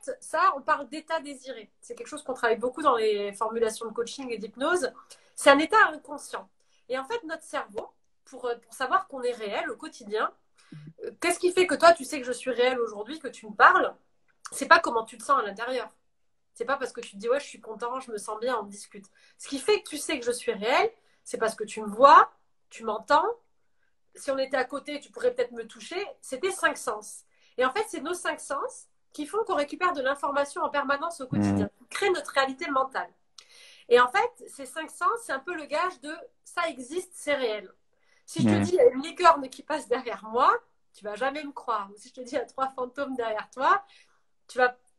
fait, ça, on parle d'état désiré. C'est quelque chose qu'on travaille beaucoup dans les formulations de coaching et d'hypnose. C'est un état inconscient. Et en fait, notre cerveau, pour savoir qu'on est réel au quotidien, qu'est-ce qui fait que toi, tu sais que je suis réel aujourd'hui, que tu me parles? C'est pas comment tu te sens à l'intérieur. C'est pas parce que tu te dis, ouais, je suis content, je me sens bien, on discute. Ce qui fait que tu sais que je suis réel, c'est parce que tu me vois, tu m'entends. Si on était à côté, tu pourrais peut-être me toucher. C'est tes cinq sens. Et en fait, c'est nos cinq sens qui font qu'on récupère de l'information en permanence au quotidien, qui crée notre réalité mentale. Et en fait, ces cinq sens, c'est un peu le gage de ça existe, c'est réel. Si je te dis, il y a une licorne qui passe derrière moi, tu vas jamais me croire. Ou si je te dis, il y a trois fantômes derrière toi,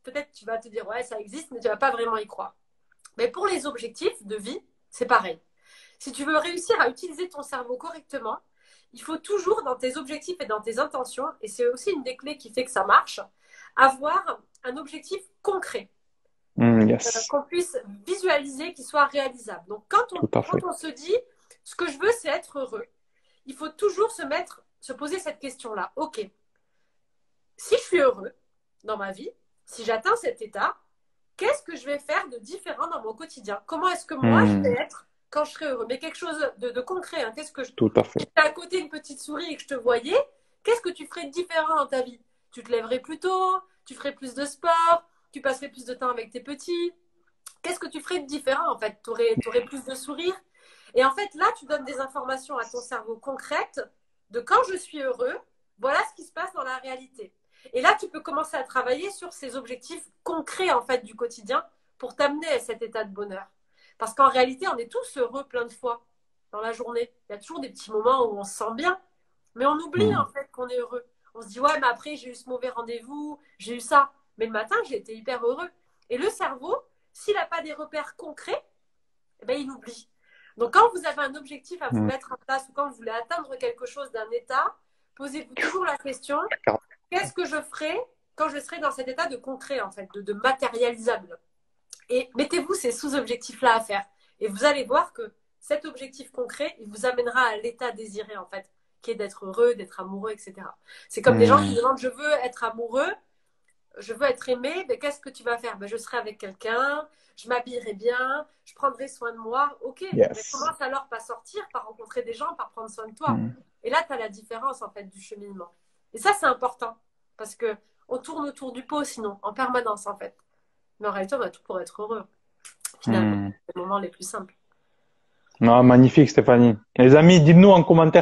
peut-être tu vas te dire, ouais, ça existe, mais tu vas pas vraiment y croire. Mais pour les objectifs de vie, c'est pareil. Si tu veux réussir à utiliser ton cerveau correctement, il faut toujours, dans tes objectifs et dans tes intentions, et c'est aussi une des clés qui fait que ça marche, avoir un objectif concret. Yes, Qu'on puisse visualiser, qui soit réalisable. Donc, tout à quand fait. on se dit, ce que je veux, c'est être heureux, il faut toujours se poser cette question-là. OK, si je suis heureux dans ma vie, si j'atteins cet état, qu'est-ce que je vais faire de différent dans mon quotidien? Comment est-ce que moi, je vais être quand je serai heureux? Mais quelque chose de concret. Hein. Qu'est-ce que je... Tout à Si fait. tu à côté une petite souris et que je te voyais, qu'est-ce que tu ferais de différent dans ta vie? Tu te lèverais plus tôt, tu ferais plus de sport, tu passerais plus de temps avec tes petits. Qu'est-ce que tu ferais de différent en fait? Tu aurais plus de sourire. Et en fait, là, tu donnes des informations à ton cerveau concrètes de quand je suis heureux, voilà ce qui se passe dans la réalité. Et là, tu peux commencer à travailler sur ces objectifs concrets en fait du quotidien pour t'amener à cet état de bonheur. Parce qu'en réalité, on est tous heureux plein de fois dans la journée. Il y a toujours des petits moments où on se sent bien, mais on oublie en fait qu'on est heureux. On se dit, ouais, mais après, j'ai eu ce mauvais rendez-vous, j'ai eu ça. Mais le matin, j'ai été hyper heureux. Et le cerveau, s'il n'a pas des repères concrets, eh ben, il oublie. Donc, quand vous avez un objectif à vous mettre en place ou quand vous voulez atteindre quelque chose d'un état, posez-vous toujours la question, qu'est-ce que je ferai quand je serai dans cet état de concret, en fait, de matérialisable? Et mettez-vous ces sous-objectifs-là à faire. Et vous allez voir que cet objectif concret, il vous amènera à l'état désiré, en fait, qui est d'être heureux, d'être amoureux, etc. C'est comme des gens qui demandent, je veux être amoureux, je veux être aimé, mais qu'est-ce que tu vas faire? Ben, je serai avec quelqu'un, je m'habillerai bien, je prendrai soin de moi. Ok, mais Yes. commence alors par sortir, par rencontrer des gens, par prendre soin de toi. Et là, tu as la différence en fait du cheminement. Et ça, c'est important parce que on tourne autour du pot sinon, en permanence en fait. Mais en réalité, on a tout pour être heureux. Finalement, c'est les moments les plus simples. Non, magnifique, Stéphanie. Les amis, dites-nous en commentaire